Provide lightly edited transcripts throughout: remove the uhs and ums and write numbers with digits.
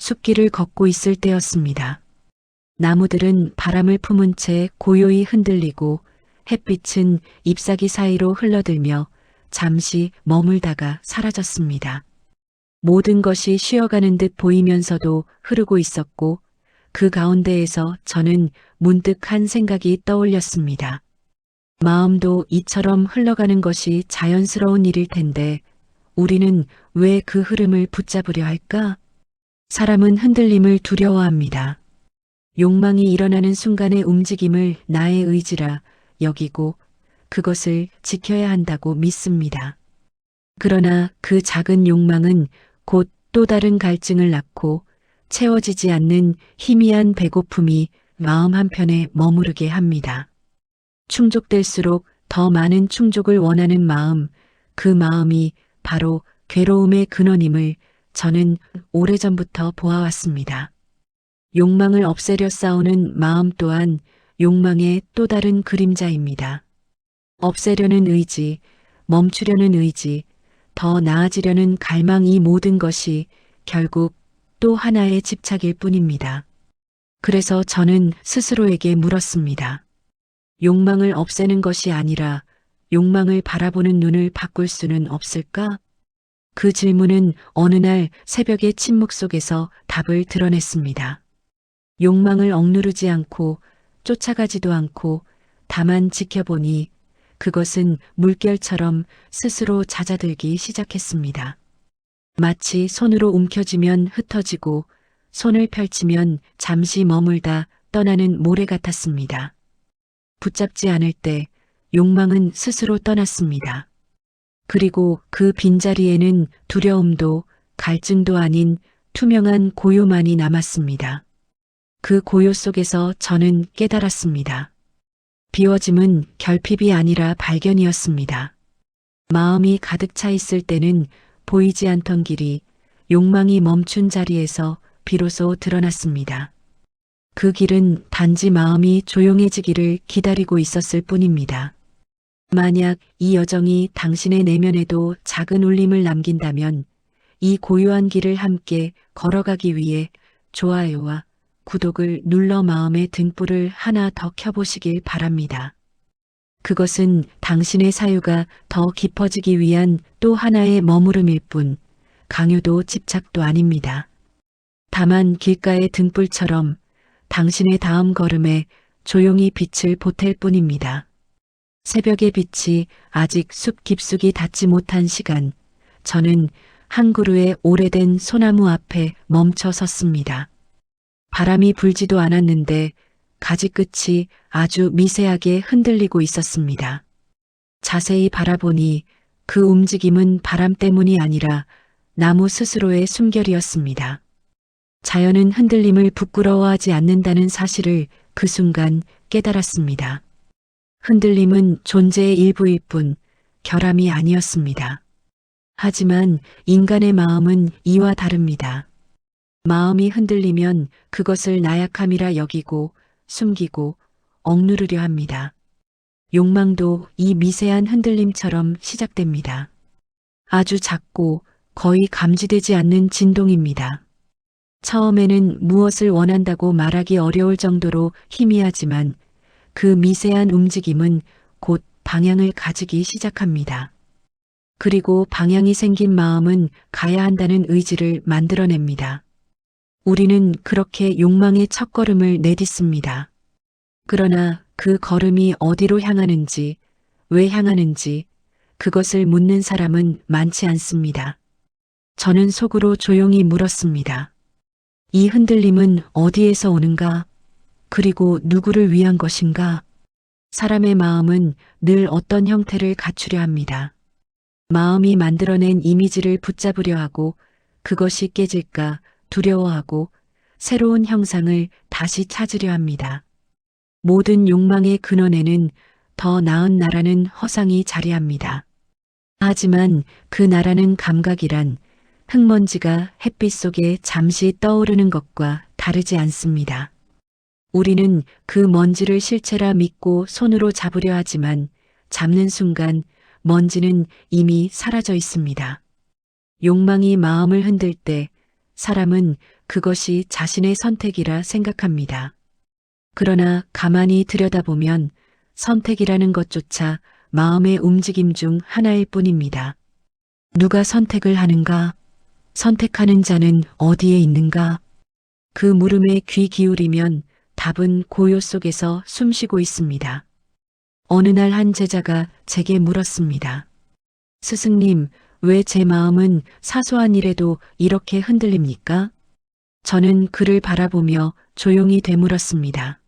숲길을 걷고 있을 때였습니다. 나무들은 바람을 품은 채 고요히 흔들리고 햇빛은 잎사귀 사이로 흘러들며 잠시 머물다가 사라졌습니다. 모든 것이 쉬어가는 듯 보이면서도 흐르고 있었고 그 가운데에서 저는 문득 한 생각이 떠올렸습니다. 마음도 이처럼 흘러가는 것이 자연스러운 일일 텐데 우리는 왜 그 흐름을 붙잡으려 할까? 사람은 흔들림을 두려워합니다. 욕망이 일어나는 순간의 움직임을 나의 의지라 여기고 그것을 지켜야 한다고 믿습니다. 그러나 그 작은 욕망은 곧 또 다른 갈증을 낳고 채워지지 않는 희미한 배고픔이 마음 한편에 머무르게 합니다. 충족될수록 더 많은 충족을 원하는 마음, 그 마음이 바로 괴로움의 근원임을 저는 오래전부터 보아왔습니다. 욕망을 없애려 싸우는 마음 또한 욕망의 또 다른 그림자입니다. 없애려는 의지, 멈추려는 의지, 더 나아지려는 갈망 이 모든 것이 결국 또 하나의 집착일 뿐입니다. 그래서 저는 스스로에게 물었습니다. 욕망을 없애는 것이 아니라 욕망을 바라보는 눈을 바꿀 수는 없을까? 그 질문은 어느 날 새벽의 침묵 속에서 답을 드러냈습니다. 욕망을 억누르지 않고 쫓아가지도 않고 다만 지켜보니 그것은 물결처럼 스스로 잦아들기 시작했습니다. 마치 손으로 움켜쥐면 흩어지고 손을 펼치면 잠시 머물다 떠나는 모래 같았습니다. 붙잡지 않을 때 욕망은 스스로 떠났습니다. 그리고 그 빈자리에는 두려움도 갈증도 아닌 투명한 고요만이 남았습니다. 그 고요 속에서 저는 깨달았습니다. 비워짐은 결핍이 아니라 발견이었습니다. 마음이 가득 차 있을 때는 보이지 않던 길이 욕망이 멈춘 자리에서 비로소 드러났습니다. 그 길은 단지 마음이 조용해지기를 기다리고 있었을 뿐입니다. 만약 이 여정이 당신의 내면에도 작은 울림을 남긴다면 이 고요한 길을 함께 걸어가기 위해 좋아요와 구독을 눌러 마음의 등불을 하나 더 켜보시길 바랍니다. 그것은 당신의 사유가 더 깊어지기 위한 또 하나의 머무름일 뿐 강요도 집착도 아닙니다. 다만 길가의 등불처럼 당신의 다음 걸음에 조용히 빛을 보탤 뿐입니다. 새벽의 빛이 아직 숲 깊숙이 닿지 못한 시간, 저는 한 그루의 오래된 소나무 앞에 멈춰 섰습니다. 바람이 불지도 않았는데 가지 끝이 아주 미세하게 흔들리고 있었습니다. 자세히 바라보니 그 움직임은 바람 때문이 아니라 나무 스스로의 숨결이었습니다. 자연은 흔들림을 부끄러워하지 않는다는 사실을 그 순간 깨달았습니다. 흔들림은 존재의 일부일 뿐 결함이 아니었습니다. 하지만 인간의 마음은 이와 다릅니다. 마음이 흔들리면 그것을 나약함이라 여기고 숨기고 억누르려 합니다. 욕망도 이 미세한 흔들림처럼 시작됩니다. 아주 작고 거의 감지되지 않는 진동입니다. 처음에는 무엇을 원한다고 말하기 어려울 정도로 희미하지만 그 미세한 움직임은 곧 방향을 가지기 시작합니다. 그리고 방향이 생긴 마음은 가야 한다는 의지를 만들어냅니다. 우리는 그렇게 욕망의 첫걸음을 내딛습니다. 그러나 그 걸음이 어디로 향하는지, 왜 향하는지 그것을 묻는 사람은 많지 않습니다. 저는 속으로 조용히 물었습니다. 이 흔들림은 어디에서 오는가? 그리고 누구를 위한 것인가? 사람의 마음은 늘 어떤 형태를 갖추려 합니다. 마음이 만들어낸 이미지를 붙잡으려 하고 그것이 깨질까 두려워하고 새로운 형상을 다시 찾으려 합니다. 모든 욕망의 근원에는 더 나은 나라는 허상이 자리합니다. 하지만 그 나라는 감각이란 흙먼지가 햇빛 속에 잠시 떠오르는 것과 다르지 않습니다. 우리는 그 먼지를 실체라 믿고 손으로 잡으려 하지만 잡는 순간 먼지는 이미 사라져 있습니다. 욕망이 마음을 흔들 때 사람은 그것이 자신의 선택이라 생각합니다. 그러나 가만히 들여다보면 선택이라는 것조차 마음의 움직임 중 하나일 뿐입니다. 누가 선택을 하는가? 선택하는 자는 어디에 있는가? 그 물음에 귀 기울이면 답은 고요 속에서 숨쉬고 있습니다. 어느 날 한 제자가 제게 물었습니다. 스승님, 왜 제 마음은 사소한 일에도 이렇게 흔들립니까? 저는 그를 바라보며 조용히 되물었습니다.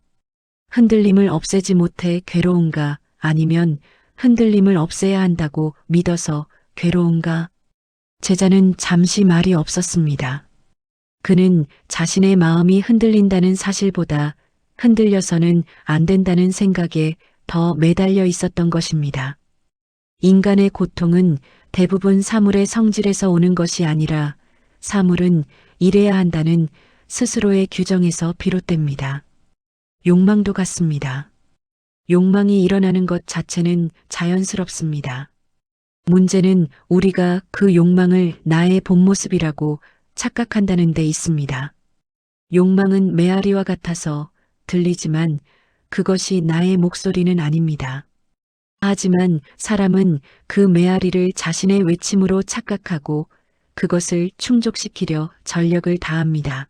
흔들림을 없애지 못해 괴로운가? 아니면 흔들림을 없애야 한다고 믿어서 괴로운가? 제자는 잠시 말이 없었습니다. 그는 자신의 마음이 흔들린다는 사실보다 흔들려서는 안 된다는 생각에 더 매달려 있었던 것입니다. 인간의 고통은 대부분 사물의 성질에서 오는 것이 아니라 사물은 이래야 한다는 스스로의 규정에서 비롯됩니다. 욕망도 같습니다. 욕망이 일어나는 것 자체는 자연스럽습니다. 문제는 우리가 그 욕망을 나의 본 모습이라고 착각한다는 데 있습니다. 욕망은 메아리와 같아서 들리지만 그것이 나의 목소리는 아닙니다. 하지만 사람은 그 메아리를 자신의 외침으로 착각하고 그것을 충족시키려 전력을 다합니다.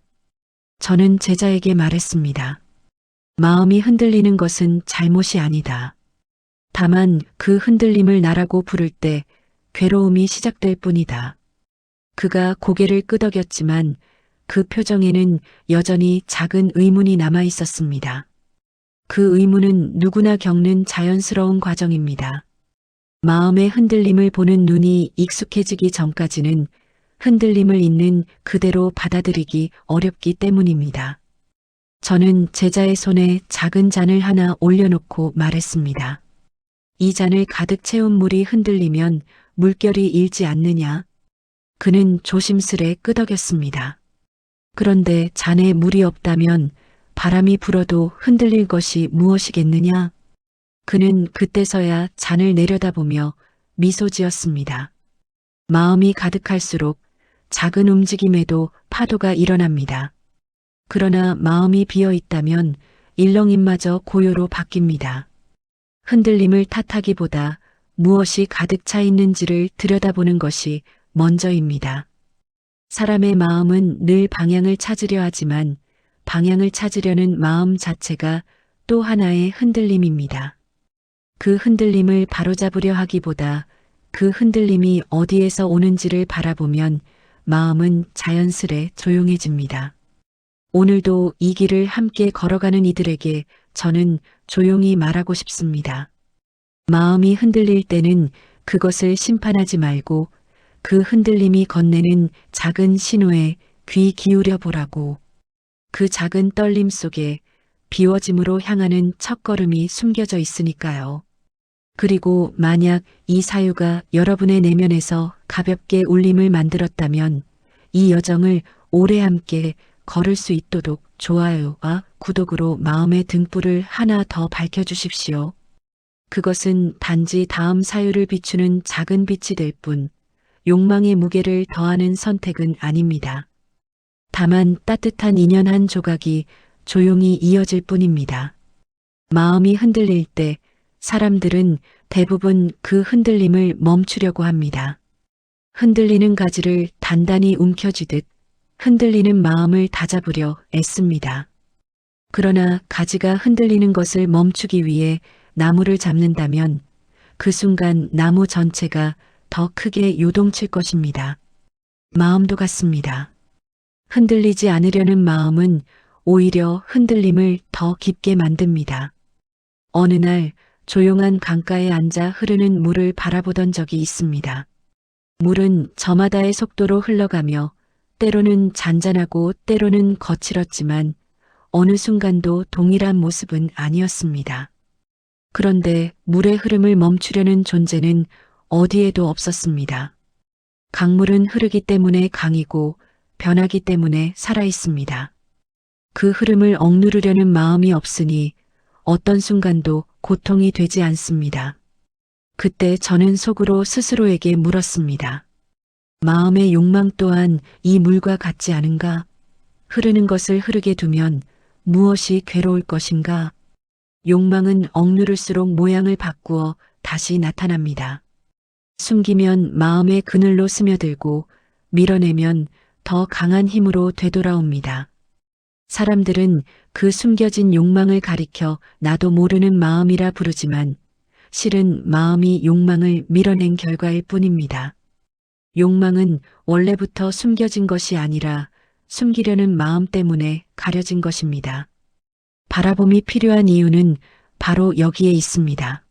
저는 제자에게 말했습니다. 마음이 흔들리는 것은 잘못이 아니다. 다만 그 흔들림을 나라고 부를 때 괴로움이 시작될 뿐이다. 그가 고개를 끄덕였지만 그 표정에는 여전히 작은 의문이 남아 있었습니다. 그 의문은 누구나 겪는 자연스러운 과정입니다. 마음의 흔들림을 보는 눈이 익숙해지기 전까지는 흔들림을 있는 그대로 받아들이기 어렵기 때문입니다. 저는 제자의 손에 작은 잔을 하나 올려놓고 말했습니다. 이 잔을 가득 채운 물이 흔들리면 물결이 일지 않느냐? 그는 조심스레 끄덕였습니다. 그런데 잔에 물이 없다면 바람이 불어도 흔들릴 것이 무엇이겠느냐? 그는 그때서야 잔을 내려다보며 미소 지었습니다. 마음이 가득할수록 작은 움직임에도 파도가 일어납니다. 그러나 마음이 비어 있다면 일렁임마저 고요로 바뀝니다. 흔들림을 탓하기보다 무엇이 가득 차 있는지를 들여다보는 것이 먼저입니다. 사람의 마음은 늘 방향을 찾으려 하지만 방향을 찾으려는 마음 자체가 또 하나의 흔들림입니다. 그 흔들림을 바로잡으려 하기보다 그 흔들림이 어디에서 오는지를 바라보면 마음은 자연스레 조용해집니다. 오늘도 이 길을 함께 걸어가는 이들에게 저는 조용히 말하고 싶습니다. 마음이 흔들릴 때는 그것을 심판하지 말고 그 흔들림이 건네는 작은 신호에 귀 기울여 보라고. 그 작은 떨림 속에 비워짐으로 향하는 첫걸음이 숨겨져 있으니까요. 그리고 만약 이 사유가 여러분의 내면에서 가볍게 울림을 만들었다면 이 여정을 오래 함께 걸을 수 있도록 좋아요와 구독으로 마음의 등불을 하나 더 밝혀주십시오. 그것은 단지 다음 사유를 비추는 작은 빛이 될 뿐 욕망의 무게를 더하는 선택은 아닙니다. 다만 따뜻한 인연 한 조각이 조용히 이어질 뿐입니다. 마음이 흔들릴 때 사람들은 대부분 그 흔들림을 멈추려고 합니다. 흔들리는 가지를 단단히 움켜쥐듯 흔들리는 마음을 다잡으려 애씁니다. 그러나 가지가 흔들리는 것을 멈추기 위해 나무를 잡는다면 그 순간 나무 전체가 더 크게 요동칠 것입니다. 마음도 같습니다. 흔들리지 않으려는 마음은 오히려 흔들림을 더 깊게 만듭니다. 어느 날 조용한 강가에 앉아 흐르는 물을 바라보던 적이 있습니다. 물은 저마다의 속도로 흘러가며 때로는 잔잔하고 때로는 거칠었지만 어느 순간도 동일한 모습은 아니었습니다. 그런데 물의 흐름을 멈추려는 존재는 어디에도 없었습니다. 강물은 흐르기 때문에 강이고 변하기 때문에 살아있습니다. 그 흐름을 억누르려는 마음이 없으니 어떤 순간도 고통이 되지 않습니다. 그때 저는 속으로 스스로에게 물었습니다. 마음의 욕망 또한 이 물과 같지 않은가? 흐르는 것을 흐르게 두면 무엇이 괴로울 것인가? 욕망은 억누를수록 모양을 바꾸어 다시 나타납니다. 숨기면 마음의 그늘로 스며들고 밀어내면 더 강한 힘으로 되돌아옵니다. 사람들은 그 숨겨진 욕망을 가리켜 나도 모르는 마음이라 부르지만 실은 마음이 욕망을 밀어낸 결과일 뿐입니다. 욕망은 원래부터 숨겨진 것이 아니라 숨기려는 마음 때문에 가려진 것입니다. 바라봄이 필요한 이유는 바로 여기에 있습니다.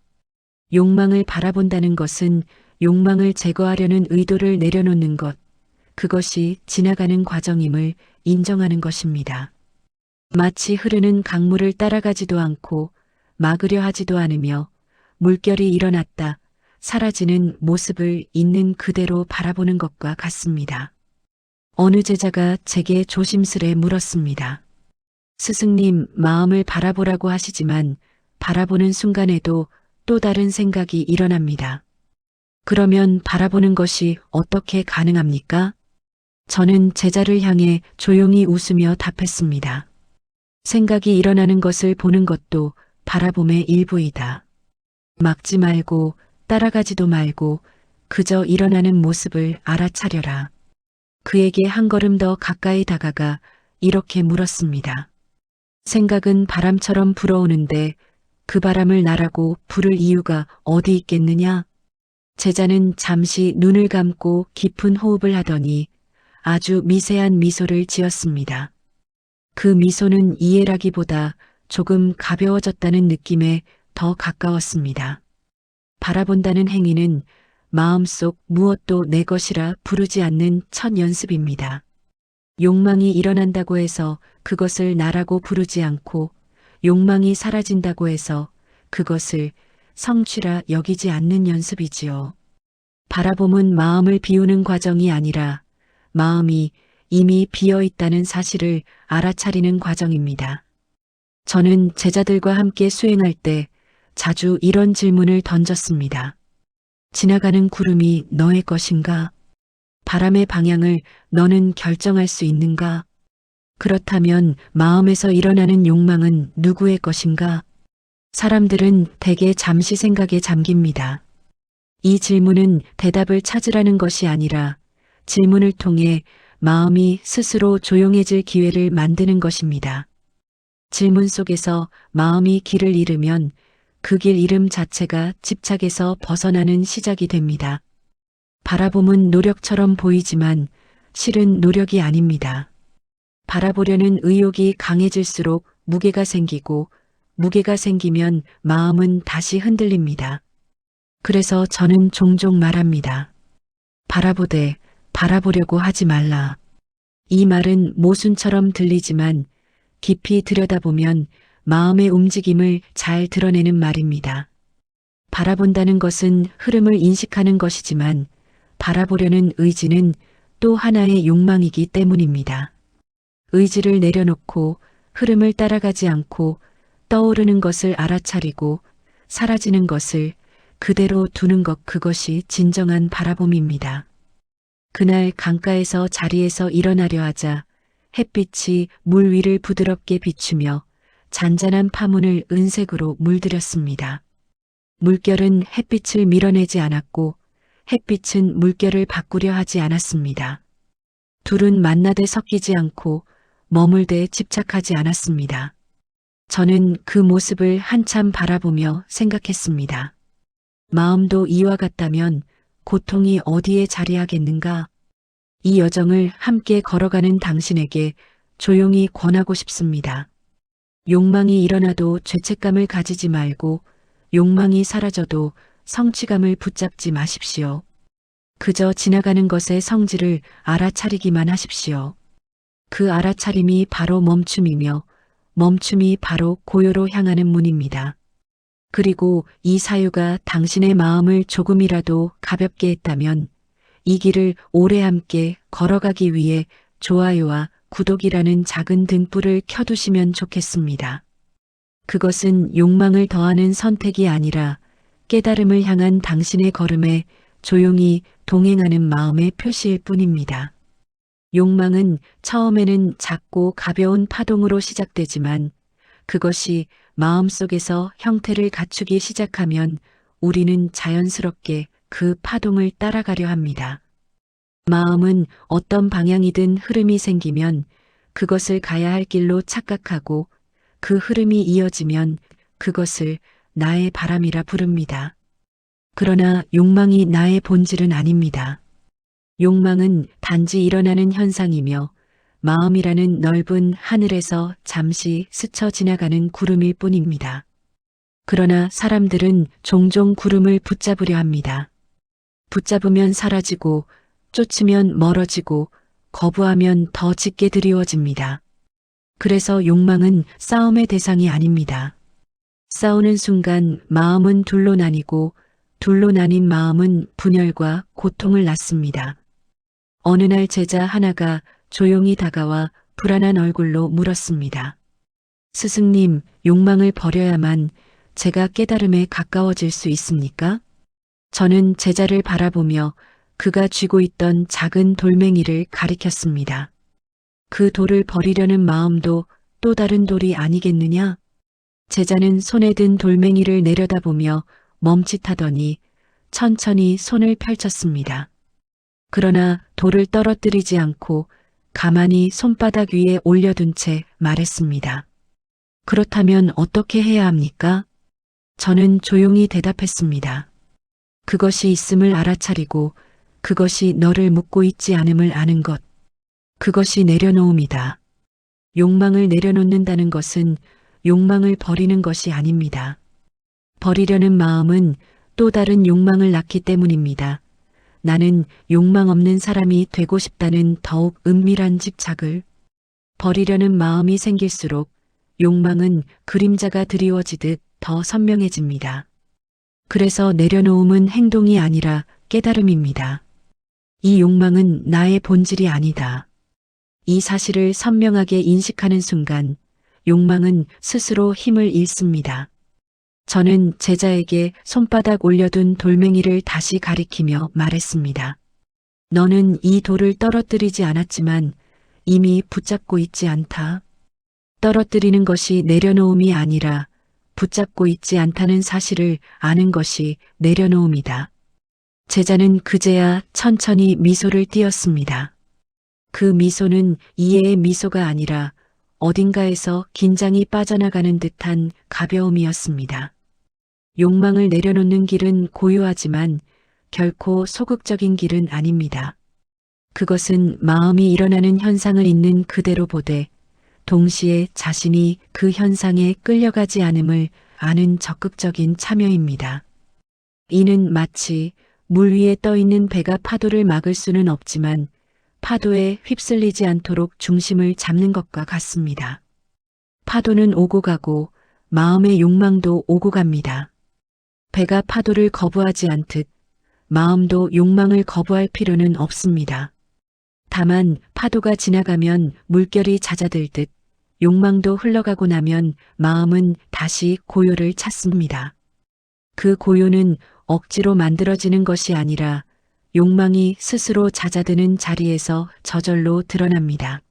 욕망을 바라본다는 것은 욕망을 제거하려는 의도를 내려놓는 것, 그것이 지나가는 과정임을 인정하는 것입니다. 마치 흐르는 강물을 따라가지도 않고 막으려 하지도 않으며 물결이 일어났다 사라지는 모습을 있는 그대로 바라보는 것과 같습니다. 어느 제자가 제게 조심스레 물었습니다. 스승님, 마음을 바라보라고 하시지만 바라보는 순간에도 또 다른 생각이 일어납니다. 그러면 바라보는 것이 어떻게 가능합니까? 저는 제자를 향해 조용히 웃으며 답했습니다. 생각이 일어나는 것을 보는 것도 바라봄의 일부이다. 막지 말고 따라가지도 말고 그저 일어나는 모습을 알아차려라. 그에게 한 걸음 더 가까이 다가가 이렇게 물었습니다. 생각은 바람처럼 불어오는데 그 바람을 나라고 부를 이유가 어디 있겠느냐? 제자는 잠시 눈을 감고 깊은 호흡을 하더니 아주 미세한 미소를 지었습니다. 그 미소는 이해라기보다 조금 가벼워졌다는 느낌에 더 가까웠습니다. 바라본다는 행위는 마음속 무엇도 내 것이라 부르지 않는 첫 연습입니다. 욕망이 일어난다고 해서 그것을 나라고 부르지 않고 욕망이 사라진다고 해서 그것을 성취라 여기지 않는 연습이지요. 바라봄은 마음을 비우는 과정이 아니라 마음이 이미 비어 있다는 사실을 알아차리는 과정입니다. 저는 제자들과 함께 수행할 때 자주 이런 질문을 던졌습니다. 지나가는 구름이 너의 것인가? 바람의 방향을 너는 결정할 수 있는가? 그렇다면 마음에서 일어나는 욕망은 누구의 것인가? 사람들은 대개 잠시 생각에 잠깁니다. 이 질문은 대답을 찾으라는 것이 아니라 질문을 통해 마음이 스스로 조용해질 기회를 만드는 것입니다. 질문 속에서 마음이 길을 잃으면 그 길 이름 자체가 집착에서 벗어나는 시작이 됩니다. 바라봄은 노력처럼 보이지만 실은 노력이 아닙니다. 바라보려는 의욕이 강해질수록 무게가 생기고 무게가 생기면 마음은 다시 흔들립니다. 그래서 저는 종종 말합니다. 바라보되 바라보려고 하지 말라. 이 말은 모순처럼 들리지만 깊이 들여다보면 마음의 움직임을 잘 드러내는 말입니다. 바라본다는 것은 흐름을 인식하는 것이지만 바라보려는 의지는 또 하나의 욕망이기 때문입니다. 의지를 내려놓고 흐름을 따라가지 않고 떠오르는 것을 알아차리고 사라지는 것을 그대로 두는 것, 그것이 진정한 바라봄입니다. 그날 강가에서 자리에서 일어나려 하자 햇빛이 물 위를 부드럽게 비추며 잔잔한 파문을 은색으로 물들였습니다. 물결은 햇빛을 밀어내지 않았고 햇빛은 물결을 바꾸려 하지 않았습니다. 둘은 만나되 섞이지 않고 머물되 집착하지 않았습니다. 저는 그 모습을 한참 바라보며 생각했습니다. 마음도 이와 같다면 고통이 어디에 자리하겠는가? 이 여정을 함께 걸어가는 당신에게 조용히 권하고 싶습니다. 욕망이 일어나도 죄책감을 가지지 말고 욕망이 사라져도 성취감을 붙잡지 마십시오. 그저 지나가는 것의 성질을 알아차리기만 하십시오. 그 알아차림이 바로 멈춤이며 멈춤이 바로 고요로 향하는 문입니다. 그리고 이 사유가 당신의 마음을 조금이라도 가볍게 했다면 이 길을 오래 함께 걸어가기 위해 좋아요와 구독이라는 작은 등불을 켜두시면 좋겠습니다. 그것은 욕망을 더하는 선택이 아니라 깨달음을 향한 당신의 걸음에 조용히 동행하는 마음의 표시일 뿐입니다. 욕망은 처음에는 작고 가벼운 파동으로 시작되지만 그것이 마음속에서 형태를 갖추기 시작하면 우리는 자연스럽게 그 파동을 따라가려 합니다. 마음은 어떤 방향이든 흐름이 생기면 그것을 가야 할 길로 착각하고 그 흐름이 이어지면 그것을 나의 바람이라 부릅니다. 그러나 욕망이 나의 본질은 아닙니다. 욕망은 단지 일어나는 현상이며 마음이라는 넓은 하늘에서 잠시 스쳐 지나가는 구름일 뿐입니다. 그러나 사람들은 종종 구름을 붙잡으려 합니다. 붙잡으면 사라지고 쫓으면 멀어지고 거부하면 더 짙게 드리워집니다. 그래서 욕망은 싸움의 대상이 아닙니다. 싸우는 순간 마음은 둘로 나뉘고 둘로 나뉜 마음은 분열과 고통을 낳습니다. 어느 날 제자 하나가 조용히 다가와 불안한 얼굴로 물었습니다. 스승님, 욕망을 버려야만 제가 깨달음에 가까워질 수 있습니까? 저는 제자를 바라보며 그가 쥐고 있던 작은 돌멩이를 가리켰습니다. 그 돌을 버리려는 마음도 또 다른 돌이 아니겠느냐? 제자는 손에 든 돌멩이를 내려다보며 멈칫하더니 천천히 손을 펼쳤습니다. 그러나 돌을 떨어뜨리지 않고 가만히 손바닥 위에 올려둔 채 말했습니다. 그렇다면 어떻게 해야 합니까? 저는 조용히 대답했습니다. 그것이 있음을 알아차리고 그것이 너를 묶고 있지 않음을 아는 것. 그것이 내려놓음이다. 욕망을 내려놓는다는 것은 욕망을 버리는 것이 아닙니다. 버리려는 마음은 또 다른 욕망을 낳기 때문입니다. 나는 욕망 없는 사람이 되고 싶다는 더욱 은밀한 집착을. 버리려는 마음이 생길수록 욕망은 그림자가 드리워지듯 더 선명해집니다. 그래서 내려놓음은 행동이 아니라 깨달음입니다. 이 욕망은 나의 본질이 아니다. 이 사실을 선명하게 인식하는 순간 욕망은 스스로 힘을 잃습니다. 저는 제자에게 손바닥 올려둔 돌멩이를 다시 가리키며 말했습니다. 너는 이 돌을 떨어뜨리지 않았지만 이미 붙잡고 있지 않다. 떨어뜨리는 것이 내려놓음이 아니라 붙잡고 있지 않다는 사실을 아는 것이 내려놓음이다. 제자는 그제야 천천히 미소를 띄었습니다. 그 미소는 이해의 미소가 아니라 어딘가에서 긴장이 빠져나가는 듯한 가벼움이었습니다. 욕망을 내려놓는 길은 고요하지만 결코 소극적인 길은 아닙니다. 그것은 마음이 일어나는 현상을 있는 그대로 보되 동시에 자신이 그 현상에 끌려가지 않음을 아는 적극적인 참여입니다. 이는 마치 물 위에 떠 있는 배가 파도를 막을 수는 없지만 파도에 휩쓸리지 않도록 중심을 잡는 것과 같습니다. 파도는 오고 가고 마음의 욕망도 오고 갑니다. 배가 파도를 거부하지 않듯 마음도 욕망을 거부할 필요는 없습니다. 다만 파도가 지나가면 물결이 잦아들듯 욕망도 흘러가고 나면 마음은 다시 고요를 찾습니다. 그 고요는 억지로 만들어지는 것이 아니라 욕망이 스스로 잦아드는 자리에서 저절로 드러납니다.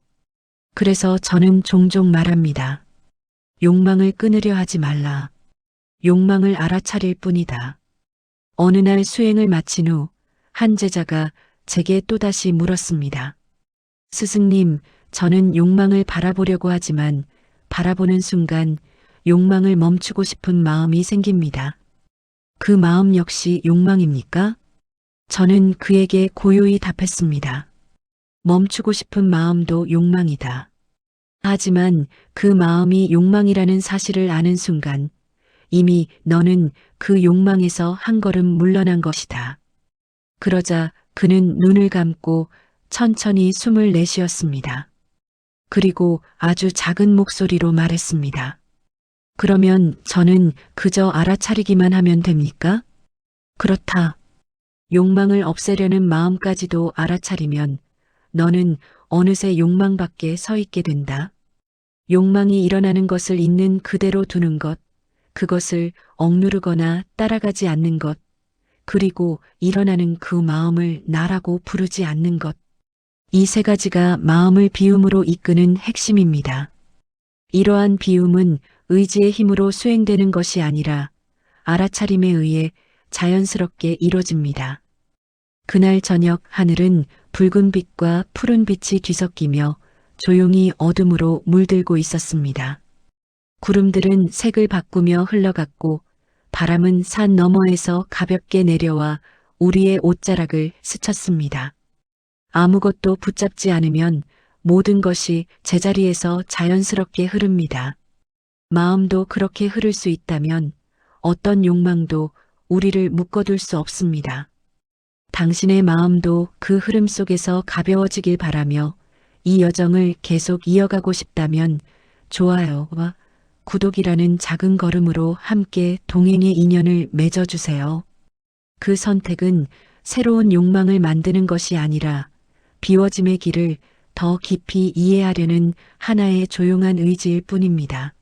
그래서 저는 종종 말합니다. 욕망을 끊으려 하지 말라. 욕망을 알아차릴 뿐이다. 어느 날 수행을 마친 후 한 제자가 제게 또다시 물었습니다. 스승님, 저는 욕망을 바라보려고 하지만 바라보는 순간 욕망을 멈추고 싶은 마음이 생깁니다. 그 마음 역시 욕망입니까? 저는 그에게 고요히 답했습니다. 멈추고 싶은 마음도 욕망이다. 하지만 그 마음이 욕망이라는 사실을 아는 순간 이미 너는 그 욕망에서 한 걸음 물러난 것이다. 그러자 그는 눈을 감고 천천히 숨을 내쉬었습니다. 그리고 아주 작은 목소리로 말했습니다. 그러면 저는 그저 알아차리기만 하면 됩니까? 그렇다. 욕망을 없애려는 마음까지도 알아차리면 너는 어느새 욕망 밖에 서 있게 된다. 욕망이 일어나는 것을 있는 그대로 두는 것, 그것을 억누르거나 따라가지 않는 것, 그리고 일어나는 그 마음을 나라고 부르지 않는 것. 이 세 가지가 마음을 비움으로 이끄는 핵심입니다. 이러한 비움은 의지의 힘으로 수행되는 것이 아니라 알아차림에 의해 자연스럽게 이뤄집니다. 그날 저녁 하늘은 붉은 빛과 푸른 빛이 뒤섞이며 조용히 어둠으로 물들고 있었습니다. 구름들은 색을 바꾸며 흘러갔고 바람은 산 너머에서 가볍게 내려와 우리의 옷자락을 스쳤습니다. 아무것도 붙잡지 않으면 모든 것이 제자리에서 자연스럽게 흐릅니다. 마음도 그렇게 흐를 수 있다면 어떤 욕망도 우리를 묶어둘 수 없습니다. 당신의 마음도 그 흐름 속에서 가벼워지길 바라며 이 여정을 계속 이어가고 싶다면 좋아요와 구독이라는 작은 걸음으로 함께 동행의 인연을 맺어주세요. 그 선택은 새로운 욕망을 만드는 것이 아니라 비워짐의 길을 더 깊이 이해하려는 하나의 조용한 의지일 뿐입니다.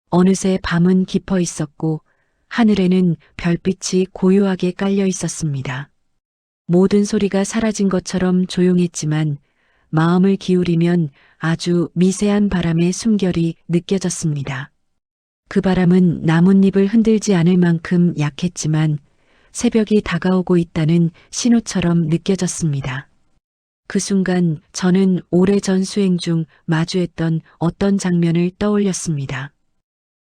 어느새 밤은 깊어 있었고 하늘에는 별빛이 고요하게 깔려 있었습니다. 모든 소리가 사라진 것처럼 조용했지만 마음을 기울이면 아주 미세한 바람의 숨결이 느껴졌습니다. 그 바람은 나뭇잎을 흔들지 않을 만큼 약했지만 새벽이 다가오고 있다는 신호처럼 느껴졌습니다. 그 순간 저는 오래전 수행 중 마주했던 어떤 장면을 떠올렸습니다.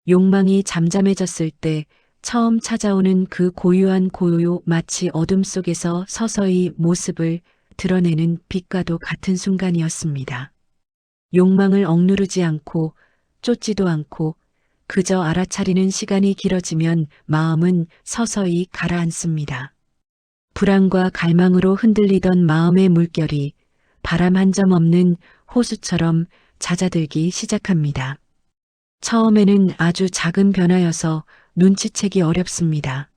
욕망이 잠잠해졌을 때 처음 찾아오는 그 고요한 고요, 마치 어둠 속에서 서서히 모습을 드러내는 빛과도 같은 순간이었습니다. 욕망을 억누르지 않고 쫓지도 않고 그저 알아차리는 시간이 길어지면 마음은 서서히 가라앉습니다. 불안과 갈망으로 흔들리던 마음의 물결이 바람 한 점 없는 호수처럼 잦아들기 시작합니다. 처음에는 아주 작은 변화여서 눈치채기 어렵습니다.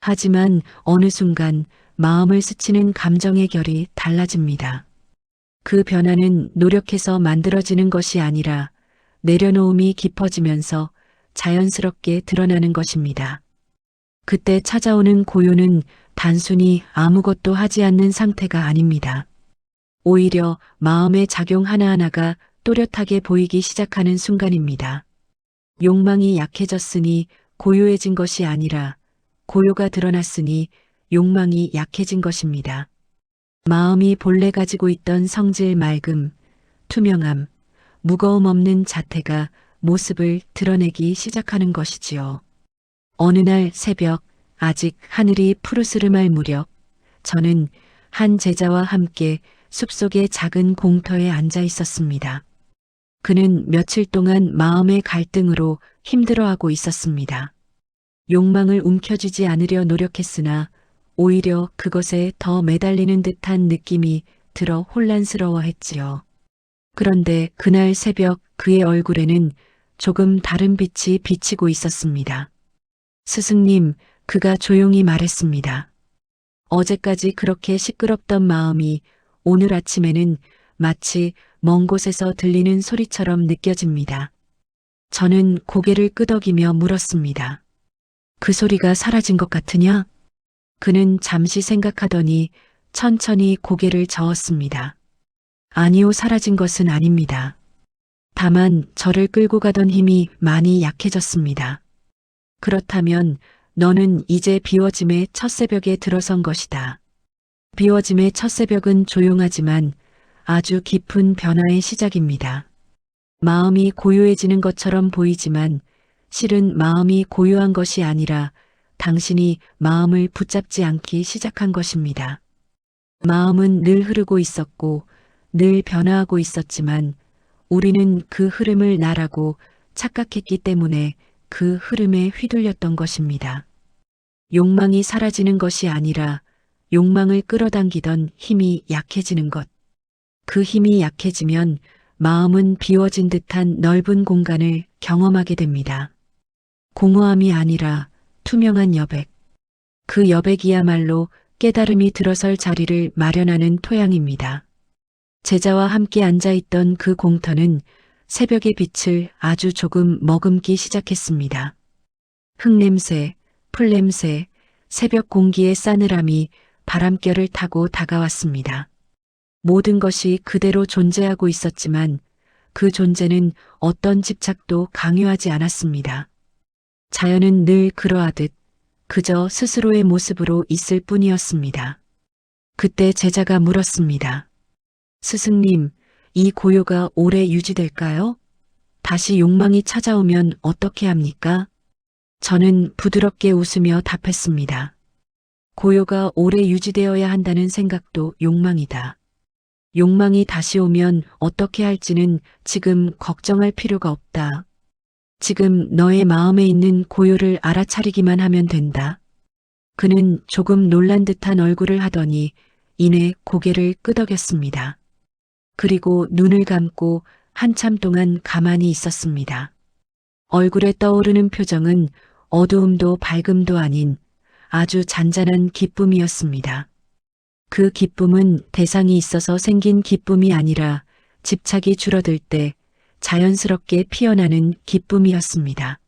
하지만 어느 순간 마음을 스치는 감정의 결이 달라집니다. 그 변화는 노력해서 만들어지는 것이 아니라 내려놓음이 깊어지면서 자연스럽게 드러나는 것입니다. 그때 찾아오는 고요는 단순히 아무것도 하지 않는 상태가 아닙니다. 오히려 마음의 작용 하나하나가 또렷하게 보이기 시작하는 순간입니다. 욕망이 약해졌으니 고요해진 것이 아니라 고요가 드러났으니 욕망이 약해진 것입니다. 마음이 본래 가지고 있던 성질 맑음, 투명함, 무거움 없는 자태가 모습을 드러내기 시작하는 것이지요. 어느 날 새벽, 아직 하늘이 푸르스름할 무렵, 저는 한 제자와 함께 숲속의 작은 공터에 앉아 있었습니다. 그는 며칠 동안 마음의 갈등으로 힘들어하고 있었습니다. 욕망을 움켜쥐지 않으려 노력했으나 오히려 그것에 더 매달리는 듯한 느낌이 들어 혼란스러워했지요. 그런데 그날 새벽 그의 얼굴에는 조금 다른 빛이 비치고 있었습니다. 스승님, 그가 조용히 말했습니다. 어제까지 그렇게 시끄럽던 마음이 오늘 아침에는 마치 먼 곳에서 들리는 소리처럼 느껴집니다. 저는 고개를 끄덕이며 물었습니다. 그 소리가 사라진 것 같으냐? 그는 잠시 생각하더니 천천히 고개를 저었습니다. 아니요, 사라진 것은 아닙니다. 다만 저를 끌고 가던 힘이 많이 약해졌습니다. 그렇다면 너는 이제 비워짐의 첫 새벽에 들어선 것이다. 비워짐의 첫 새벽은 조용하지만 아주 깊은 변화의 시작입니다. 마음이 고요해지는 것처럼 보이지만 실은 마음이 고요한 것이 아니라 당신이 마음을 붙잡지 않기 시작한 것입니다. 마음은 늘 흐르고 있었고 늘 변화하고 있었지만 우리는 그 흐름을 나라고 착각했기 때문에 그 흐름에 휘둘렸던 것입니다. 욕망이 사라지는 것이 아니라 욕망을 끌어당기던 힘이 약해지는 것. 그 힘이 약해지면 마음은 비워진 듯한 넓은 공간을 경험하게 됩니다. 공허함이 아니라 투명한 여백. 그 여백이야말로 깨달음이 들어설 자리를 마련하는 토양입니다. 제자와 함께 앉아있던 그 공터는 새벽의 빛을 아주 조금 머금기 시작했습니다. 흙냄새, 풀냄새, 새벽 공기의 싸늘함이 바람결을 타고 다가왔습니다. 모든 것이 그대로 존재하고 있었지만 그 존재는 어떤 집착도 강요하지 않았습니다. 자연은 늘 그러하듯 그저 스스로의 모습으로 있을 뿐이었습니다. 그때 제자가 물었습니다. 스승님, 이 고요가 오래 유지될까요? 다시 욕망이 찾아오면 어떻게 합니까? 저는 부드럽게 웃으며 답했습니다. 고요가 오래 유지되어야 한다는 생각도 욕망이다. 욕망이 다시 오면 어떻게 할지는 지금 걱정할 필요가 없다. 지금 너의 마음에 있는 고요를 알아차리기만 하면 된다. 그는 조금 놀란 듯한 얼굴을 하더니 이내 고개를 끄덕였습니다. 그리고 눈을 감고 한참 동안 가만히 있었습니다. 얼굴에 떠오르는 표정은 어두움도 밝음도 아닌 아주 잔잔한 기쁨이었습니다. 그 기쁨은 대상이 있어서 생긴 기쁨이 아니라 집착이 줄어들 때 자연스럽게 피어나는 기쁨이었습니다.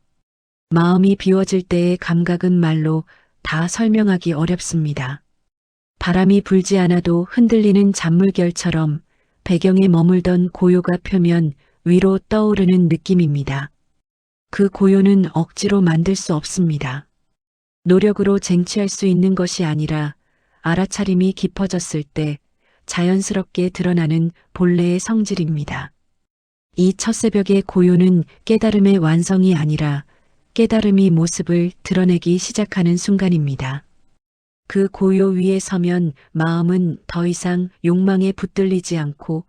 마음이 비워질 때의 감각은 말로 다 설명하기 어렵습니다. 바람이 불지 않아도 흔들리는 잔물결처럼 배경에 머물던 고요가 표면 위로 떠오르는 느낌입니다. 그 고요는 억지로 만들 수 없습니다. 노력으로 쟁취할 수 있는 것이 아니라 알아차림이 깊어졌을 때 자연스럽게 드러나는 본래의 성질입니다. 이 첫 새벽의 고요는 깨달음의 완성이 아니라 깨달음이 모습을 드러내기 시작하는 순간입니다. 그 고요 위에 서면 마음은 더 이상 욕망에 붙들리지 않고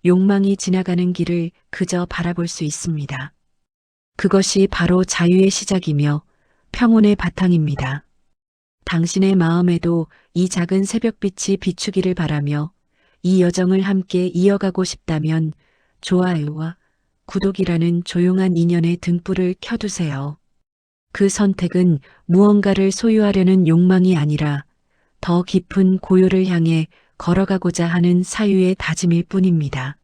욕망이 지나가는 길을 그저 바라볼 수 있습니다. 그것이 바로 자유의 시작이며 평온의 바탕입니다. 당신의 마음에도 이 작은 새벽빛이 비추기를 바라며 이 여정을 함께 이어가고 싶다면 좋아요와 구독이라는 조용한 인연의 등불을 켜두세요. 그 선택은 무언가를 소유하려는 욕망이 아니라 더 깊은 고요를 향해 걸어가고자 하는 사유의 다짐일 뿐입니다.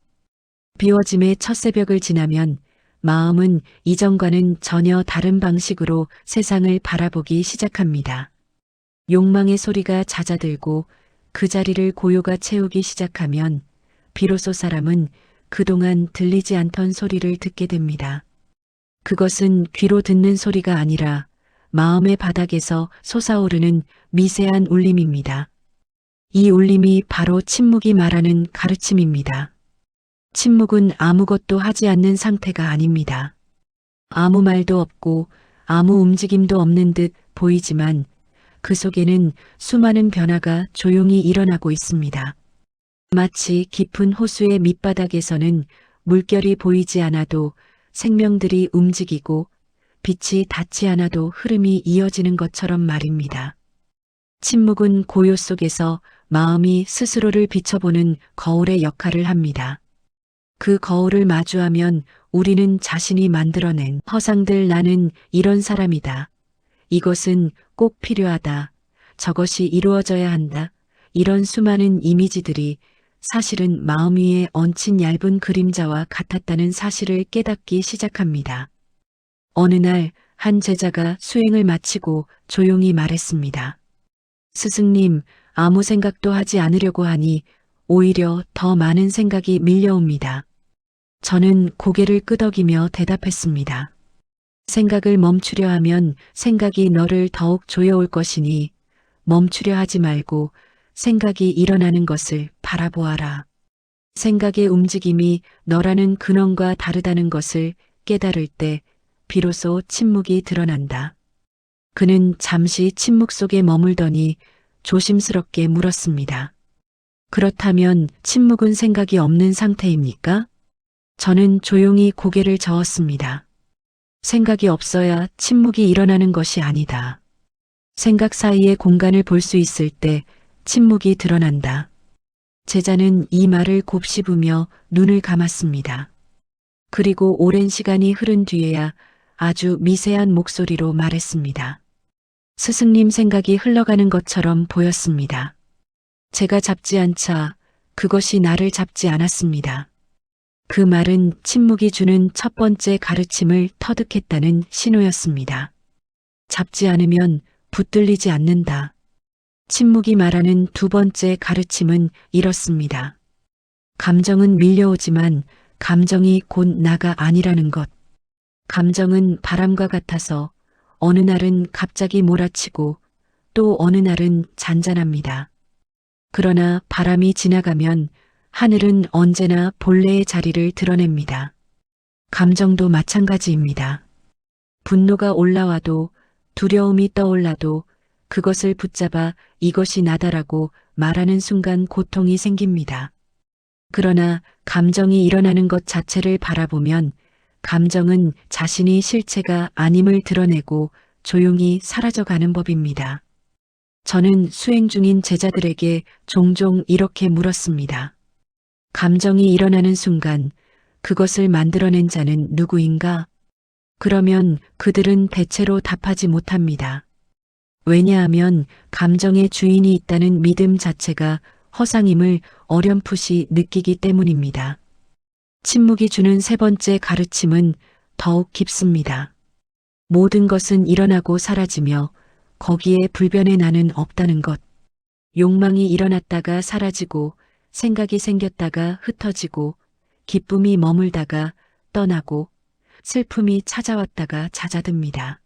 비워짐의 첫 새벽을 지나면 마음은 이전과는 전혀 다른 방식으로 세상을 바라보기 시작합니다. 욕망의 소리가 잦아들고 그 자리를 고요가 채우기 시작하면 비로소 사람은 그동안 들리지 않던 소리를 듣게 됩니다. 그것은 귀로 듣는 소리가 아니라 마음의 바닥에서 솟아오르는 미세한 울림입니다. 이 울림이 바로 침묵이 말하는 가르침입니다. 침묵은 아무것도 하지 않는 상태가 아닙니다. 아무 말도 없고 아무 움직임도 없는 듯 보이지만 그 속에는 수많은 변화가 조용히 일어나고 있습니다. 마치 깊은 호수의 밑바닥에서는 물결이 보이지 않아도 생명들이 움직이고 빛이 닿지 않아도 흐름이 이어지는 것처럼 말입니다. 침묵은 고요 속에서 마음이 스스로를 비춰보는 거울의 역할을 합니다. 그 거울을 마주하면 우리는 자신이 만들어낸 허상들 나는 이런 사람이다. 이것은 꼭 필요하다. 저것이 이루어져야 한다. 이런 수많은 이미지들이 사실은 마음 위에 얹힌 얇은 그림자와 같았다는 사실을 깨닫기 시작합니다. 어느 날 한 제자가 수행을 마치고 조용히 말했습니다. 스승님, 아무 생각도 하지 않으려고 하니 오히려 더 많은 생각이 밀려옵니다. 저는 고개를 끄덕이며 대답했습니다. 생각을 멈추려 하면 생각이 너를 더욱 조여올 것이니 멈추려 하지 말고 생각이 일어나는 것을 바라보아라. 생각의 움직임이 너라는 근원과 다르다는 것을 깨달을 때 비로소 침묵이 드러난다. 그는 잠시 침묵 속에 머물더니 조심스럽게 물었습니다. 그렇다면 침묵은 생각이 없는 상태입니까? 저는 조용히 고개를 저었습니다. 생각이 없어야 침묵이 일어나는 것이 아니다. 생각 사이의 공간을 볼 수 있을 때 침묵이 드러난다. 제자는 이 말을 곱씹으며 눈을 감았습니다. 그리고 오랜 시간이 흐른 뒤에야 아주 미세한 목소리로 말했습니다. 스승님 생각이 흘러가는 것처럼 보였습니다. 제가 잡지 않자 그것이 나를 잡지 않았습니다. 그 말은 침묵이 주는 첫 번째 가르침을 터득했다는 신호였습니다. 잡지 않으면 붙들리지 않는다. 침묵이 말하는 두 번째 가르침은 이렇습니다. 감정은 밀려오지만 감정이 곧 나가 아니라는 것. 감정은 바람과 같아서 어느 날은 갑자기 몰아치고 또 어느 날은 잔잔합니다. 그러나 바람이 지나가면 하늘은 언제나 본래의 자리를 드러냅니다. 감정도 마찬가지입니다. 분노가 올라와도 두려움이 떠올라도 그것을 붙잡아 이것이 나다라고 말하는 순간 고통이 생깁니다. 그러나 감정이 일어나는 것 자체를 바라보면 감정은 자신이 실체가 아님을 드러내고 조용히 사라져가는 법입니다. 저는 수행 중인 제자들에게 종종 이렇게 물었습니다. 감정이 일어나는 순간 그것을 만들어낸 자는 누구인가? 그러면 그들은 대체로 답하지 못합니다. 왜냐하면 감정의 주인이 있다는 믿음 자체가 허상임을 어렴풋이 느끼기 때문입니다. 침묵이 주는 세 번째 가르침은 더욱 깊습니다. 모든 것은 일어나고 사라지며 거기에 불변의 나는 없다는 것. 욕망이 일어났다가 사라지고 생각이 생겼다가 흩어지고 기쁨이 머물다가 떠나고 슬픔이 찾아왔다가 잦아듭니다.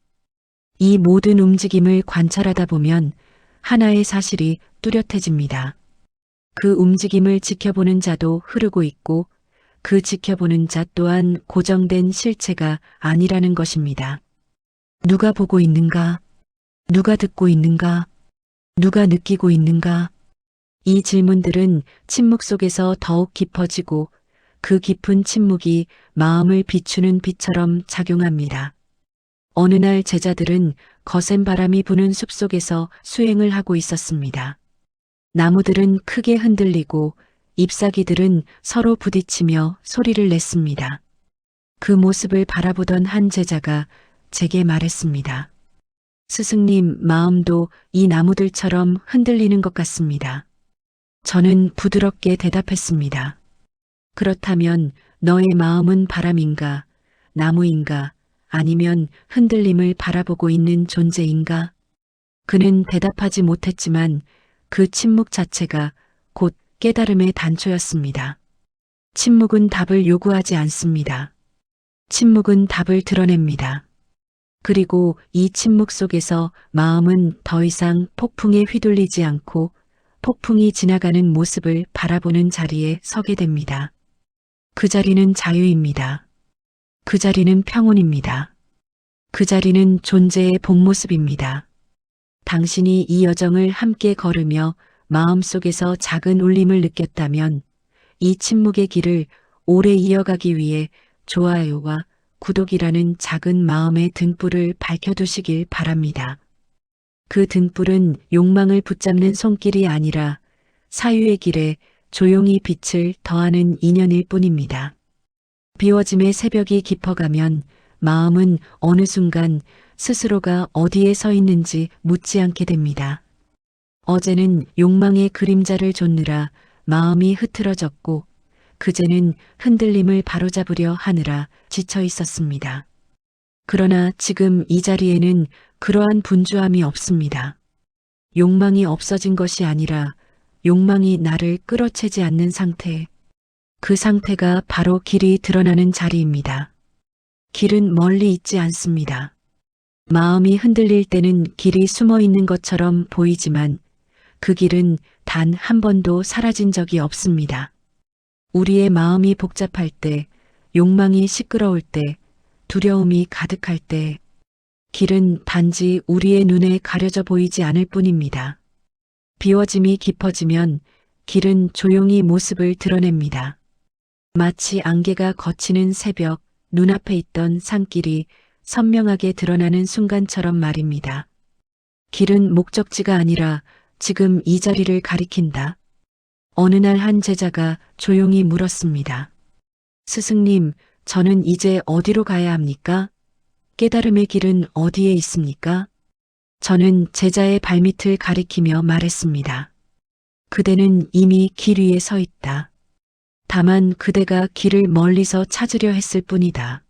이 모든 움직임을 관찰하다 보면 하나의 사실이 뚜렷해집니다. 그 움직임을 지켜보는 자도 흐르고 있고 그 지켜보는 자 또한 고정된 실체가 아니라는 것입니다. 누가 보고 있는가? 누가 듣고 있는가? 누가 느끼고 있는가? 이 질문들은 침묵 속에서 더욱 깊어지고 그 깊은 침묵이 마음을 비추는 빛처럼 작용합니다. 어느 날 제자들은 거센 바람이 부는 숲속에서 수행을 하고 있었습니다. 나무들은 크게 흔들리고 잎사귀들은 서로 부딪히며 소리를 냈습니다. 그 모습을 바라보던 한 제자가 제게 말했습니다. 스승님, 마음도 이 나무들처럼 흔들리는 것 같습니다. 저는 부드럽게 대답했습니다. 그렇다면 너의 마음은 바람인가, 나무인가, 아니면 흔들림을 바라보고 있는 존재인가? 그는 대답하지 못했지만 그 침묵 자체가 곧 깨달음의 단초였습니다. 침묵은 답을 요구하지 않습니다. 침묵은 답을 드러냅니다. 그리고 이 침묵 속에서 마음은 더 이상 폭풍에 휘둘리지 않고 폭풍이 지나가는 모습을 바라보는 자리에 서게 됩니다. 그 자리는 자유입니다. 그 자리는 평온입니다. 그 자리는 존재의 본 모습입니다. 당신이 이 여정을 함께 걸으며 마음속에서 작은 울림을 느꼈다면 이 침묵의 길을 오래 이어가기 위해 좋아요와 구독이라는 작은 마음의 등불을 밝혀두시길 바랍니다. 그 등불은 욕망을 붙잡는 손길이 아니라 사유의 길에 조용히 빛을 더하는 인연일 뿐입니다. 비워짐의 새벽이 깊어가면 마음은 어느 순간 스스로가 어디에 서 있는지 묻지 않게 됩니다. 어제는 욕망의 그림자를 좇느라 마음이 흐트러졌고 그제는 흔들림을 바로잡으려 하느라 지쳐 있었습니다. 그러나 지금 이 자리에는 그러한 분주함이 없습니다. 욕망이 없어진 것이 아니라 욕망이 나를 끌어채지 않는 상태, 그 상태가 바로 길이 드러나는 자리입니다. 길은 멀리 있지 않습니다. 마음이 흔들릴 때는 길이 숨어 있는 것처럼 보이지만 그 길은 단 한 번도 사라진 적이 없습니다. 우리의 마음이 복잡할 때, 욕망이 시끄러울 때, 두려움이 가득할 때, 길은 단지 우리의 눈에 가려져 보이지 않을 뿐입니다. 비워짐이 깊어지면 길은 조용히 모습을 드러냅니다. 마치 안개가 걷히는 새벽, 눈앞에 있던 산길이 선명하게 드러나는 순간처럼 말입니다. 길은 목적지가 아니라 지금 이 자리를 가리킨다. 어느 날 한 제자가 조용히 물었습니다. 스승님, 저는 이제 어디로 가야 합니까? 깨달음의 길은 어디에 있습니까? 저는 제자의 발밑을 가리키며 말했습니다. 그대는 이미 길 위에 서 있다. 다만 그대가 길을 멀리서 찾으려 했을 뿐이다.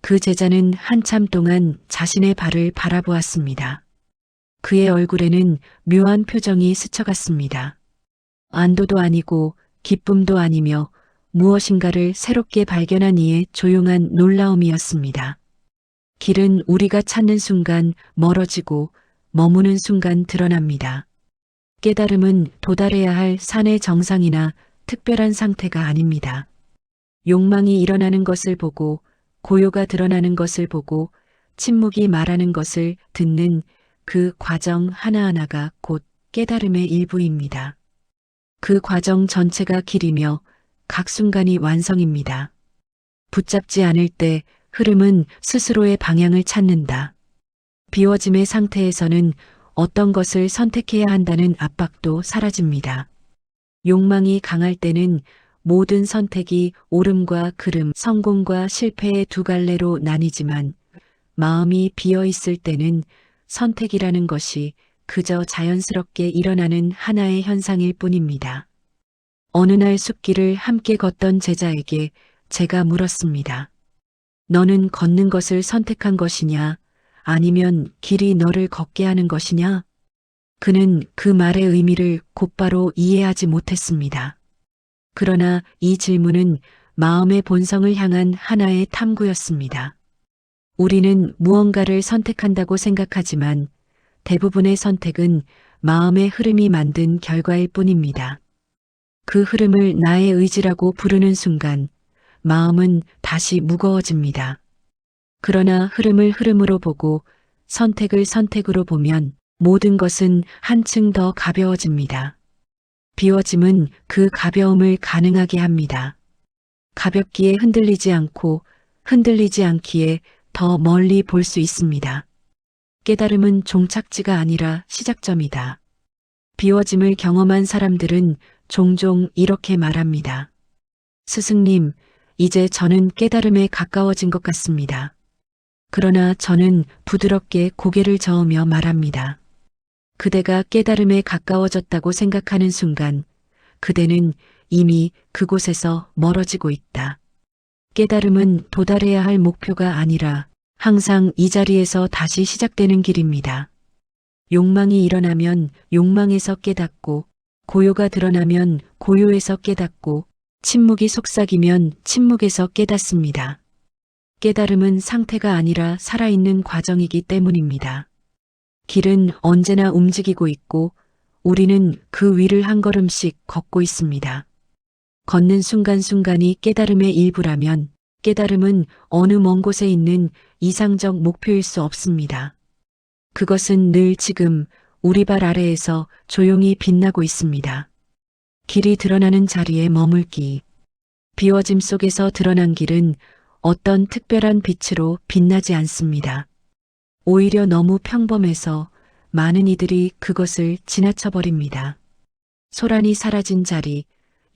그 제자는 한참 동안 자신의 발을 바라보았습니다. 그의 얼굴에는 묘한 표정이 스쳐갔습니다. 안도도 아니고 기쁨도 아니며 무엇인가를 새롭게 발견한 이의 조용한 놀라움이었습니다. 길은 우리가 찾는 순간 멀어지고 머무는 순간 드러납니다. 깨달음은 도달해야 할 산의 정상이나 특별한 상태가 아닙니다. 욕망이 일어나는 것을 보고 고요가 드러나는 것을 보고 침묵이 말하는 것을 듣는 그 과정 하나하나가 곧 깨달음의 일부입니다. 그 과정 전체가 길이며 각 순간이 완성입니다. 붙잡지 않을 때 흐름은 스스로의 방향을 찾는다. 비워짐의 상태에서는 어떤 것을 선택해야 한다는 압박도 사라집니다. 욕망이 강할 때는 모든 선택이 옳음과 그름, 성공과 실패의 두 갈래로 나뉘지만 마음이 비어 있을 때는 선택이라는 것이 그저 자연스럽게 일어나는 하나의 현상일 뿐입니다. 어느 날 숲길을 함께 걷던 제자에게 제가 물었습니다. 너는 걷는 것을 선택한 것이냐? 아니면 길이 너를 걷게 하는 것이냐? 그는 그 말의 의미를 곧바로 이해하지 못했습니다. 그러나 이 질문은 마음의 본성을 향한 하나의 탐구였습니다. 우리는 무언가를 선택한다고 생각하지만 대부분의 선택은 마음의 흐름이 만든 결과일 뿐입니다. 그 흐름을 나의 의지라고 부르는 순간 마음은 다시 무거워집니다. 그러나 흐름을 흐름으로 보고 선택을 선택으로 보면 모든 것은 한층 더 가벼워집니다. 비워짐은 그 가벼움을 가능하게 합니다. 가볍기에 흔들리지 않고 흔들리지 않기에 더 멀리 볼 수 있습니다. 깨달음은 종착지가 아니라 시작점이다. 비워짐을 경험한 사람들은 종종 이렇게 말합니다. 스승님, 이제 저는 깨달음에 가까워진 것 같습니다. 그러나 저는 부드럽게 고개를 저으며 말합니다. 그대가 깨달음에 가까워졌다고 생각하는 순간 그대는 이미 그곳에서 멀어지고 있다. 깨달음은 도달해야 할 목표가 아니라 항상 이 자리에서 다시 시작되는 길입니다. 욕망이 일어나면 욕망에서 깨닫고 고요가 드러나면 고요에서 깨닫고 침묵이 속삭이면 침묵에서 깨닫습니다. 깨달음은 상태가 아니라 살아있는 과정이기 때문입니다. 길은 언제나 움직이고 있고 우리는 그 위를 한 걸음씩 걷고 있습니다. 걷는 순간순간이 깨달음의 일부라면 깨달음은 어느 먼 곳에 있는 이상적 목표일 수 없습니다. 그것은 늘 지금 우리 발 아래에서 조용히 빛나고 있습니다. 길이 드러나는 자리에 머물기. 비워짐 속에서 드러난 길은 어떤 특별한 빛으로 빛나지 않습니다. 오히려 너무 평범해서 많은 이들이 그것을 지나쳐버립니다. 소란이 사라진 자리,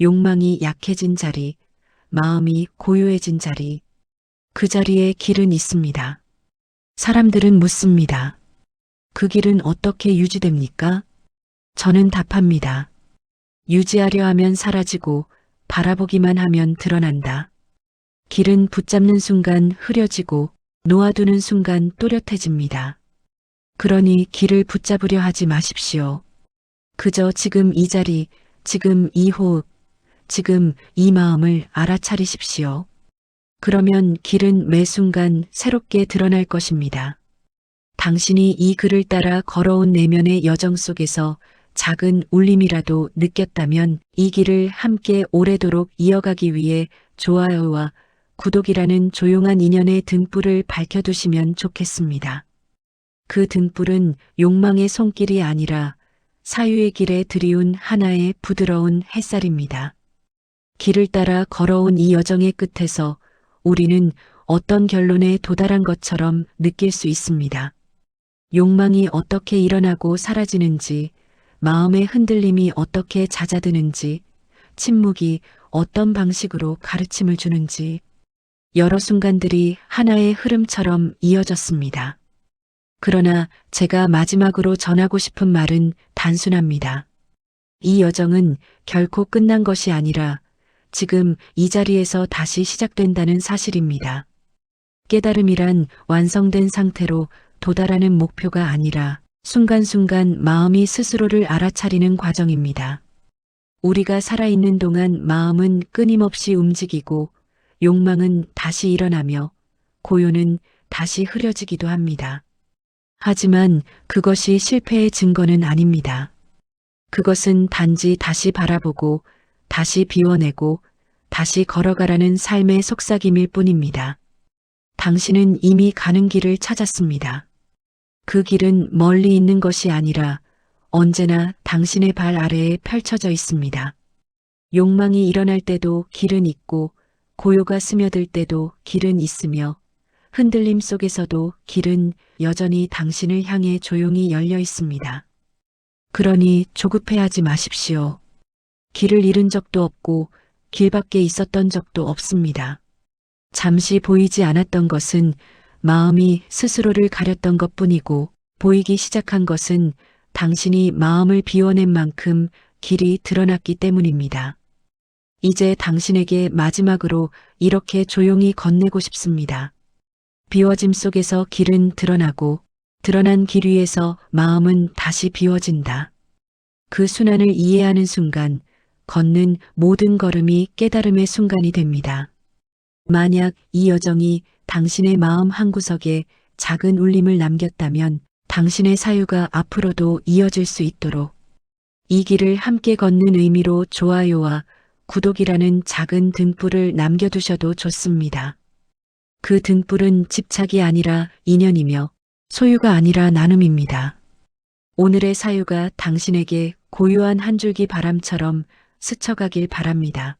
욕망이 약해진 자리, 마음이 고요해진 자리, 그 자리에 길은 있습니다. 사람들은 묻습니다. 그 길은 어떻게 유지됩니까? 저는 답합니다. 유지하려 하면 사라지고 바라보기만 하면 드러난다. 길은 붙잡는 순간 흐려지고 놓아두는 순간 또렷해집니다. 그러니 길을 붙잡으려 하지 마십시오. 그저 지금 이 자리, 지금 이 호흡, 지금 이 마음을 알아차리십시오. 그러면 길은 매 순간 새롭게 드러날 것입니다. 당신이 이 글을 따라 걸어온 내면의 여정 속에서 작은 울림이라도 느꼈다면 이 길을 함께 오래도록 이어가기 위해 좋아요와 구독이라는 조용한 인연의 등불을 밝혀두시면 좋겠습니다. 그 등불은 욕망의 손길이 아니라 사유의 길에 들이운 하나의 부드러운 햇살입니다. 길을 따라 걸어온 이 여정의 끝에서 우리는 어떤 결론에 도달한 것처럼 느낄 수 있습니다. 욕망이 어떻게 일어나고 사라지는지, 마음의 흔들림이 어떻게 잦아드는지, 침묵이 어떤 방식으로 가르침을 주는지, 여러 순간들이 하나의 흐름처럼 이어졌습니다. 그러나 제가 마지막으로 전하고 싶은 말은 단순합니다. 이 여정은 결코 끝난 것이 아니라 지금 이 자리에서 다시 시작된다는 사실입니다. 깨달음이란 완성된 상태로 도달하는 목표가 아니라 순간순간 마음이 스스로를 알아차리는 과정입니다. 우리가 살아있는 동안 마음은 끊임없이 움직이고 욕망은 다시 일어나며 고요는 다시 흐려지기도 합니다. 하지만 그것이 실패의 증거는 아닙니다. 그것은 단지 다시 바라보고 다시 비워내고 다시 걸어가라는 삶의 속삭임일 뿐입니다. 당신은 이미 가는 길을 찾았습니다. 그 길은 멀리 있는 것이 아니라 언제나 당신의 발 아래에 펼쳐져 있습니다. 욕망이 일어날 때도 길은 있고 고요가 스며들 때도 길은 있으며 흔들림 속에서도 길은 여전히 당신을 향해 조용히 열려 있습니다. 그러니 조급해하지 마십시오. 길을 잃은 적도 없고 길 밖에 있었던 적도 없습니다. 잠시 보이지 않았던 것은 마음이 스스로를 가렸던 것뿐이고 보이기 시작한 것은 당신이 마음을 비워낸 만큼 길이 드러났기 때문입니다. 이제 당신에게 마지막으로 이렇게 조용히 건네고 싶습니다. 비워짐 속에서 길은 드러나고 드러난 길 위에서 마음은 다시 비워진다. 그 순환을 이해하는 순간 걷는 모든 걸음이 깨달음의 순간이 됩니다. 만약 이 여정이 당신의 마음 한구석에 작은 울림을 남겼다면 당신의 사유가 앞으로도 이어질 수 있도록 이 길을 함께 걷는 의미로 좋아요와 구독이라는 작은 등불을 남겨두셔도 좋습니다. 그 등불은 집착이 아니라 인연이며 소유가 아니라 나눔입니다. 오늘의 사유가 당신에게 고요한 한 줄기 바람처럼 스쳐가길 바랍니다.